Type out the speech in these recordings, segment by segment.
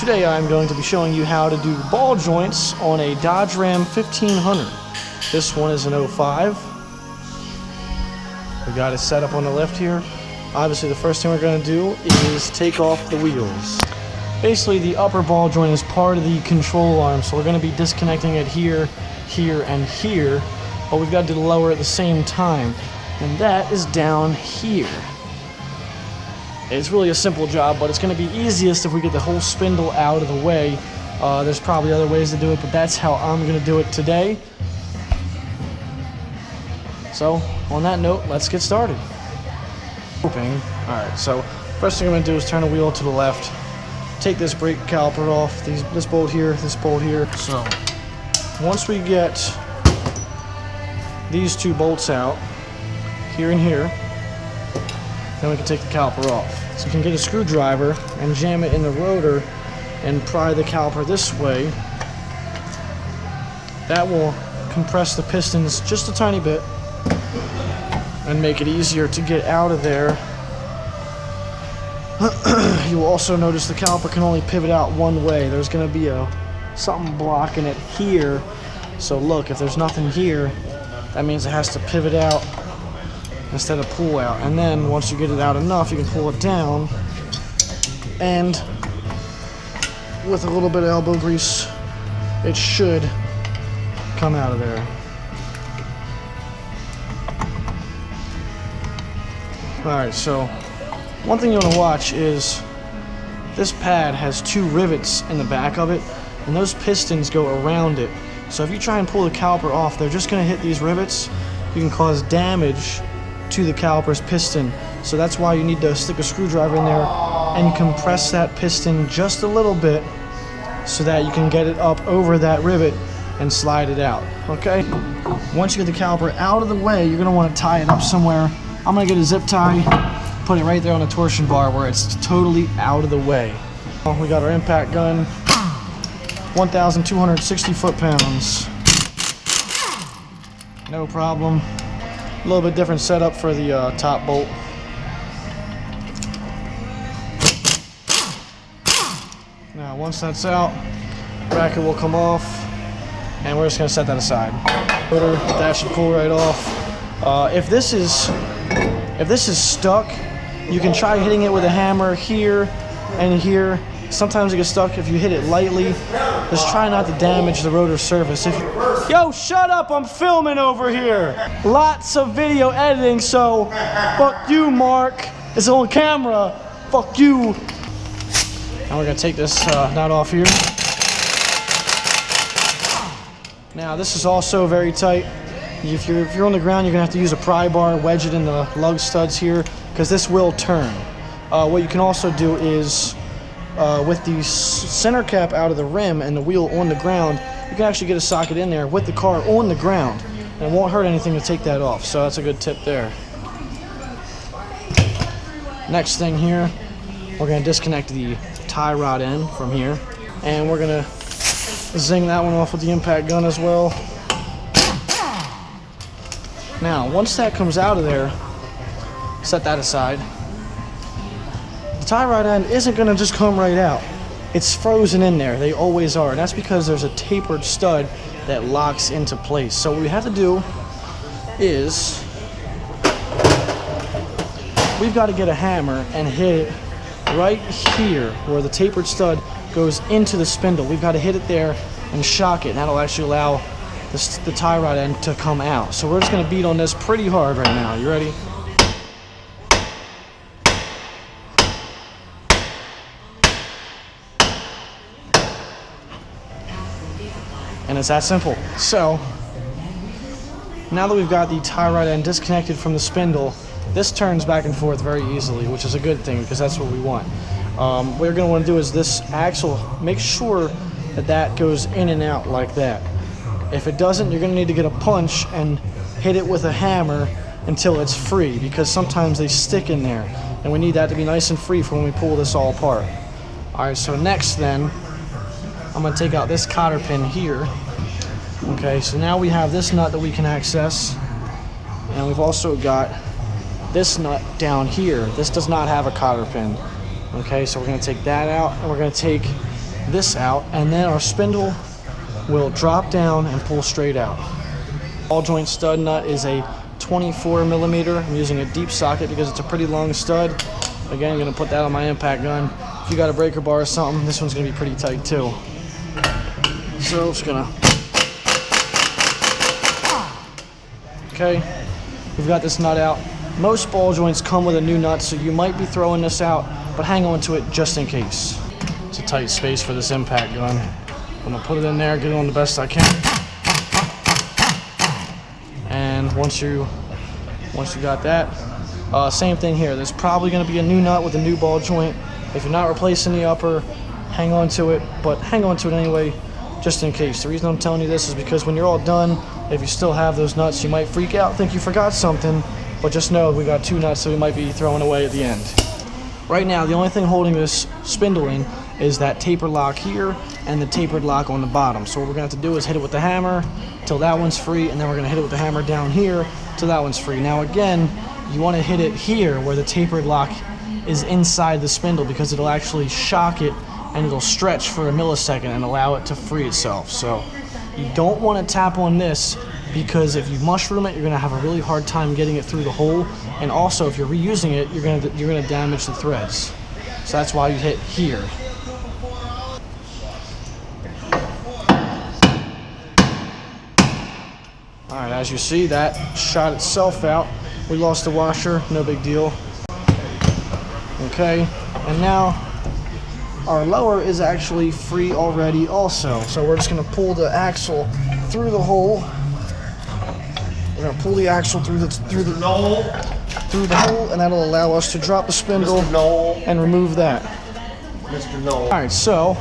Today I'm going to be showing you how to do ball joints on a Dodge Ram 1500. This one is an 05. We got it set up on the left here. Obviously the first thing we're going to do is take off the wheels. Basically the upper ball joint is part of the control arm, so we're going to be disconnecting it here, here, and here, but we've got to do the lower at the same time, and that is down here. It's really a simple job, but it's going to be easiest if we get the whole spindle out of the way. There's probably other ways to do it, but that's how I'm going to do it today. So, on that note, let's get started. Alright, so first thing I'm going to do is turn the wheel to the left. Take this brake caliper off, this bolt here, this bolt here. So, once we get these two bolts out, here and here, then we can take the caliper off. So you can get a screwdriver and jam it in the rotor and pry the caliper this way. That will compress the pistons just a tiny bit and make it easier to get out of there. You will also notice the caliper can only pivot out one way. There's going to be something blocking it here. So look, if there's nothing here, that means it has to pivot out instead of pull out. And then once you get it out enough, you can pull it down, and with a little bit of elbow grease, it should come out of there. Alright, so one thing you want to watch is this pad has two rivets in the back of it, and those pistons go around it. So if you try and pull the caliper off, they're just going to hit these rivets. You can cause damage to the caliper's piston. So that's why you need to stick a screwdriver in there and compress that piston just a little bit so that you can get it up over that rivet and slide it out. Okay? Once you get the caliper out of the way, you're going to want to tie it up somewhere. I'm going to get a zip tie, put it right there on the torsion bar where it's totally out of the way. We got our impact gun, 1,260 foot-pounds. No problem. A little bit different setup for the top bolt. Now once that's out, bracket will come off, and we're just going to set that aside. That should pull right off. If this is stuck, you can try hitting it with a hammer here and here. Sometimes it gets stuck if you hit it lightly. Just try not to damage the rotor surface. Yo, shut up, I'm filming over here. Lots of video editing, so fuck you, Mark. It's on camera. Fuck you. Now we're gonna take this nut off here. Now this is also very tight. If you're on the ground, you're gonna have to use a pry bar, wedge it in the lug studs here, because this will turn. What you can also do is with the center cap out of the rim and the wheel on the ground, you can actually get a socket in there with the car on the ground, and it won't hurt anything to take that off, so that's a good tip there. Next thing here, we're going to disconnect the tie rod end from here, and we're going to zing that one off with the impact gun as well. Now, once that comes out of there, set that aside. The tie rod end isn't going to just come right out. It's frozen in there. They always are. And that's because there's a tapered stud that locks into place. So what we have to do is we've got to get a hammer and hit it right here where the tapered stud goes into the spindle. We've got to hit it there and shock it. And that'll actually allow the tie rod end to come out. So we're just going to beat on this pretty hard right now. You ready? And it's that simple. So, now that we've got the tie rod end disconnected from the spindle, this turns back and forth very easily, which is a good thing because that's what we want. What you're going to want to do is this axle, make sure that that goes in and out like that. If it doesn't, you're going to need to get a punch and hit it with a hammer until it's free, because sometimes they stick in there, and we need that to be nice and free for when we pull this all apart. Alright, so next then, I'm going to take out this cotter pin here. Okay, so now we have this nut that we can access, and we've also got this nut down here. This does not have a cotter pin. Okay, so we're going to take that out, and we're going to take this out, and then our spindle will drop down and pull straight out. Ball joint stud nut is a 24 millimeter. I'm using a deep socket because it's a pretty long stud. Again, I'm gonna put that on my impact gun. If you got a breaker bar or something, this one's gonna be pretty tight too. So I'm just gonna, okay, we've got this nut out. Most ball joints come with a new nut, so you might be throwing this out, but hang on to it just in case. It's a tight space for this impact gun. I'm gonna put it in there, get it on the best I can. And once you got that, same thing here. There's probably gonna be a new nut with a new ball joint. If you're not replacing the upper, hang on to it, but hang on to it anyway, just in case. The reason I'm telling you this is because when you're all done, if you still have those nuts, you might freak out, think you forgot something, but just know we got 2 nuts that we might be throwing away at the end. Right now, the only thing holding this spindle in is that taper lock here and the tapered lock on the bottom. So what we're gonna have to do is hit it with the hammer till that one's free, and then we're gonna hit it with the hammer down here till that one's free. Now again, you wanna hit it here where the tapered lock is inside the spindle, because it'll actually shock it and it'll stretch for a millisecond and allow it to free itself. So you don't wanna tap on this, because if you mushroom it, you're gonna have a really hard time getting it through the hole, and also if you're reusing it, you're gonna damage the threads. So that's why you hit here. All right, as you see, that shot itself out. We lost the washer, no big deal. Okay, and now our lower is actually free already also. So we're just gonna pull the axle through the hole. We're gonna pull the axle through the hole, and that'll allow us to drop the spindle and remove that. All right, so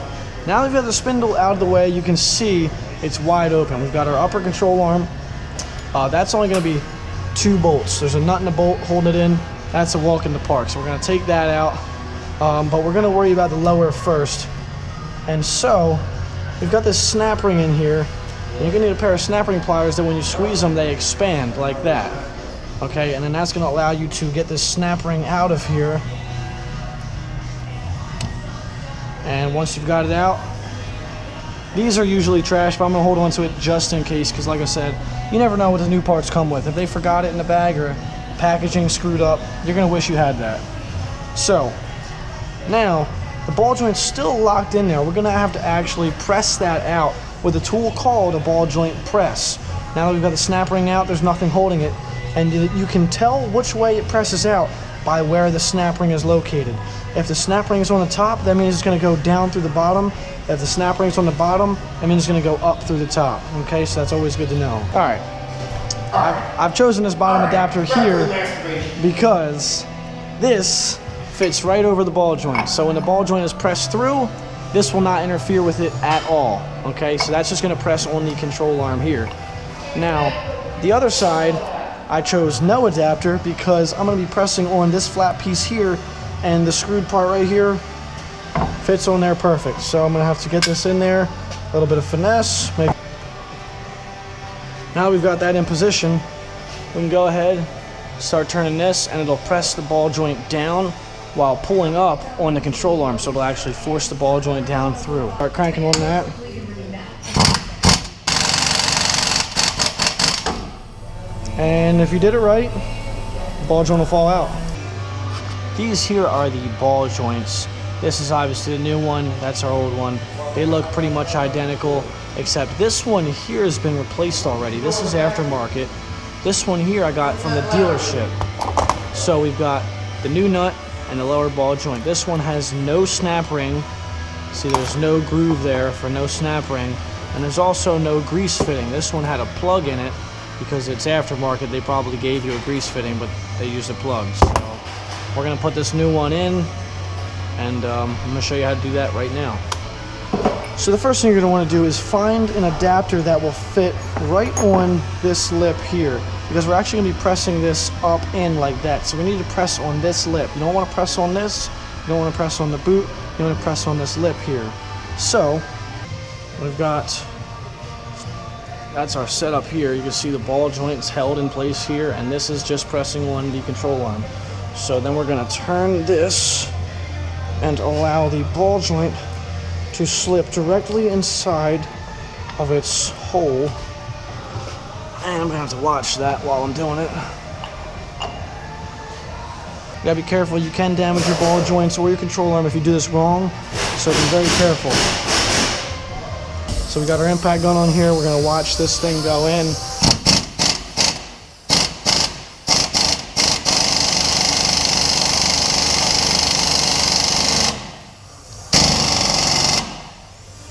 now that we've got the spindle out of the way, you can see it's wide open. We've got our upper control arm. That's only gonna be 2 bolts. There's a nut and a bolt holding it in. That's a walk in the park. So we're gonna take that out, but we're gonna worry about the lower first. And so we've got this snap ring in here. And you're gonna need a pair of snap ring pliers that when you squeeze them, they expand like that. Okay, and then that's gonna allow you to get this snap ring out of here. And once you've got it out, these are usually trash, but I'm gonna hold on to it just in case, because like I said, you never know what the new parts come with. If they forgot it in the bag or packaging screwed up, you're gonna wish you had that. So now the ball joint's still locked in there. We're gonna have to actually press that out with a tool called a ball joint press. Now that we've got the snap ring out, there's nothing holding it, and you can tell which way it presses out by where the snap ring is located. If the snap ring is on the top, that means it's gonna go down through the bottom. If the snap ring's on the bottom, that means it's gonna go up through the top. Okay, so that's always good to know. All right, I've chosen this bottom adapter here because this fits right over the ball joint. So when the ball joint is pressed through, this will not interfere with it at all. Okay, so that's just gonna press on the control arm here. Now, the other side, I chose no adapter because I'm gonna be pressing on this flat piece here, and the screwed part right here fits on there perfect. So I'm gonna have to get this in there, a little bit of finesse. Now we've got that in position, we can go ahead, start turning this, and it'll press the ball joint down while pulling up on the control arm, so it'll actually force the ball joint down through. Start cranking on that. And if you did it right, the ball joint will fall out. These here are the ball joints. This is obviously the new one, that's our old one. They look pretty much identical, except this one here has been replaced already. This is aftermarket. This one here I got from the dealership. So we've got the new nut and the lower ball joint. This one has no snap ring. See, there's no groove there for no snap ring. And there's also no grease fitting. This one had a plug in it because it's aftermarket. They probably gave you a grease fitting, but they used a plug. So we're gonna put this new one in, and I'm gonna show you how to do that right now. So the first thing you're gonna wanna do is find an adapter that will fit right on this lip here, because we're actually gonna be pressing this up in like that. So we need to press on this lip. You don't wanna press on this, you don't wanna press on the boot, you wanna press on this lip here. So we've got, that's our setup here. You can see the ball joint is held in place here, and this is just pressing on the control arm. So then we're gonna turn this and allow the ball joint to slip directly inside of its hole. And I'm gonna have to watch that while I'm doing it. You gotta be careful, you can damage your ball joints or your control arm if you do this wrong, so be very careful. So we got our impact gun on here, we're gonna watch this thing go in.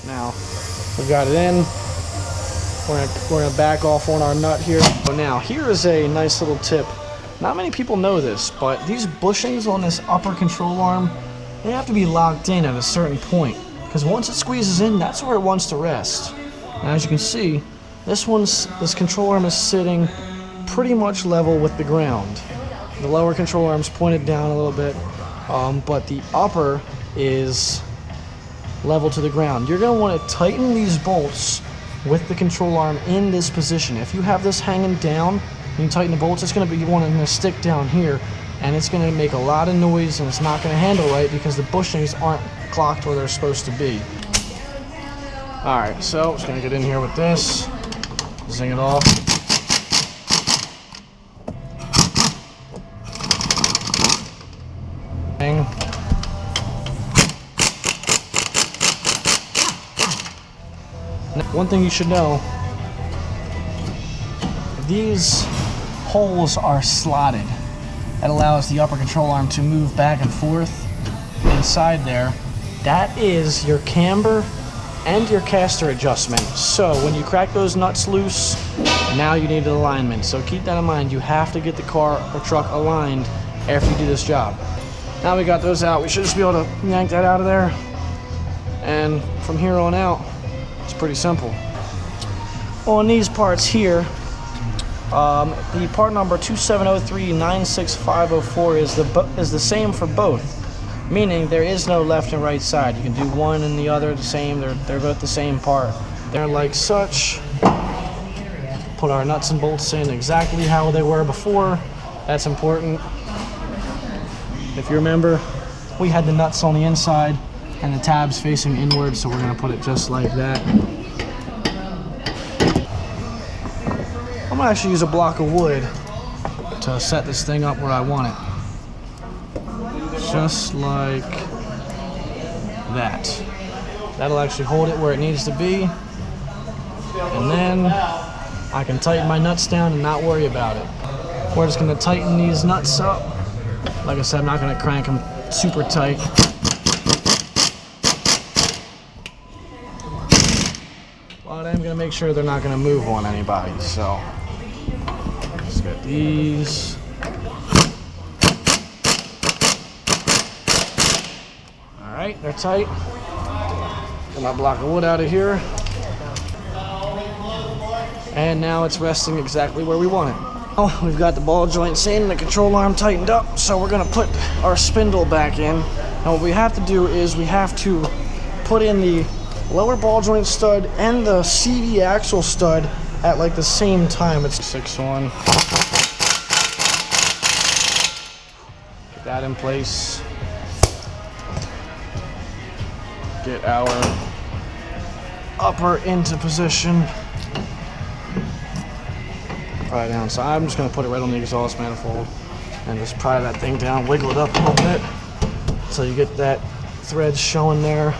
Now, we've got it in. We're gonna back off on our nut here. So now, here is a nice little tip. Not many people know this, but these bushings on this upper control arm, they have to be locked in at a certain point. Because once it squeezes in, that's where it wants to rest. And as you can see, this control arm is sitting pretty much level with the ground. The lower control arm's pointed down a little bit, but the upper is level to the ground. You're gonna wanna tighten these bolts with the control arm in this position. If you have this hanging down, you tighten the bolts, it's going to be wanting to stick down here, and it's going to make a lot of noise, and it's not going to handle right because the bushings aren't clocked where they're supposed to be. Alright, so I'm just going to get in here with this, zing it off. One thing you should know, these holes are slotted. That allows the upper control arm to move back and forth inside there. That is your camber and your caster adjustment. So when you crack those nuts loose, now you need an alignment. So keep that in mind. You have to get the car or truck aligned after you do this job. Now we got those out, we should just be able to yank that out of there. And from here on out, it's pretty simple. On these parts here, the part number 2703-96504 is the same for both, meaning there is no left and right side. You can do one and the other the same. They're both the same part. They're like such. Put our nuts and bolts in exactly how they were before. That's important. If you remember, we had the nuts on the inside and the tabs facing inward, so we're going to put it just like that. I'm going to actually use a block of wood to set this thing up where I want it. Just like that. That'll actually hold it where it needs to be. And then I can tighten my nuts down and not worry about it. We're just going to tighten these nuts up. Like I said, I'm not going to crank them super tight. But I'm going to make sure they're not going to move on anybody. So let's get these. Alright, they're tight. Get my block of wood out of here. And now it's resting exactly where we want it. Well, we've got the ball joints in and the control arm tightened up, so we're going to put our spindle back in. And what we have to do is we have to put in the lower ball joint stud and the CV axle stud at like the same time. It's 6-1. Get that in place. Get our upper into position. Pry it down. So I'm just going to put it right on the exhaust manifold and just pry that thing down, wiggle it up a little bit so you get that thread showing there.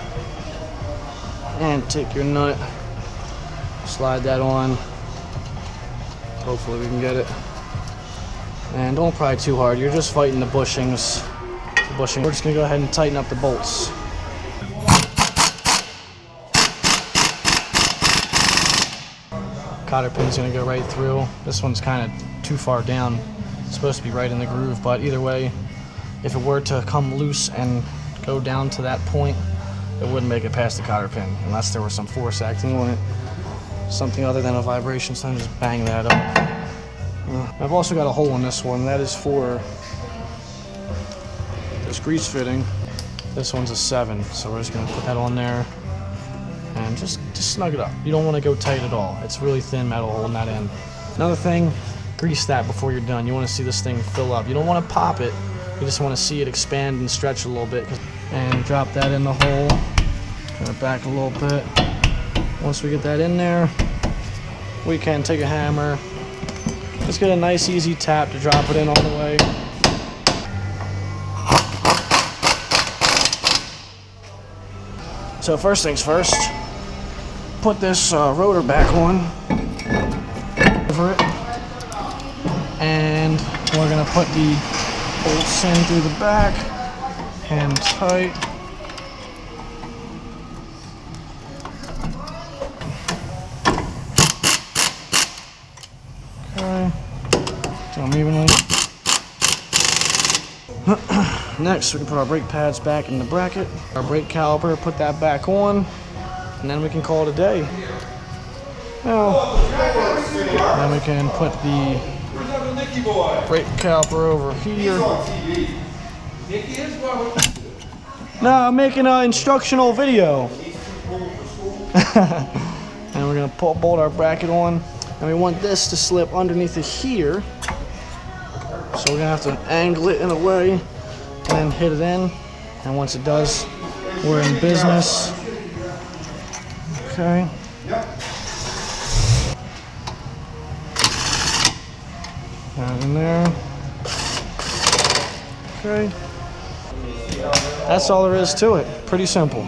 And take your nut, slide that on. Hopefully we can get it. And don't pry too hard. You're just fighting the bushings. We're just going to go ahead and tighten up the bolts. Cotter pin's going to go right through. This one's kind of too far down. It's supposed to be right in the groove, but either way, if it were to come loose and go down to that point, it wouldn't make it past the cotter pin unless there was some force acting on it. Something other than a vibration, so I'm just bang that up. I've also got a hole in this one. That is for this grease fitting. This one's a 7, so we're just going to put that on there. And just snug it up. You don't want to go tight at all. It's really thin metal holding that in. Another thing, grease that before you're done. You want to see this thing fill up. You don't want to pop it. You just want to see it expand and stretch a little bit. And drop that in the hole. Turn it back a little bit. Once we get that in there, we can take a hammer, just get a nice easy tap to drop it in all the way. So first things first, put this rotor back on over it, and we're gonna put the bolts in through the back, hand tight. Okay, do them evenly. Next, we can put our brake pads back in the bracket, our brake caliper, put that back on, and then we can call it a day. Now, then we can put the brake caliper over here. No, I'm making an instructional video. And we're gonna bolt our bracket on, and we want this to slip underneath it here. So we're gonna have to angle it in a way, and then hit it in. And once it does, we're in business. Okay. That in there. Okay. That's all there is to it. Pretty simple.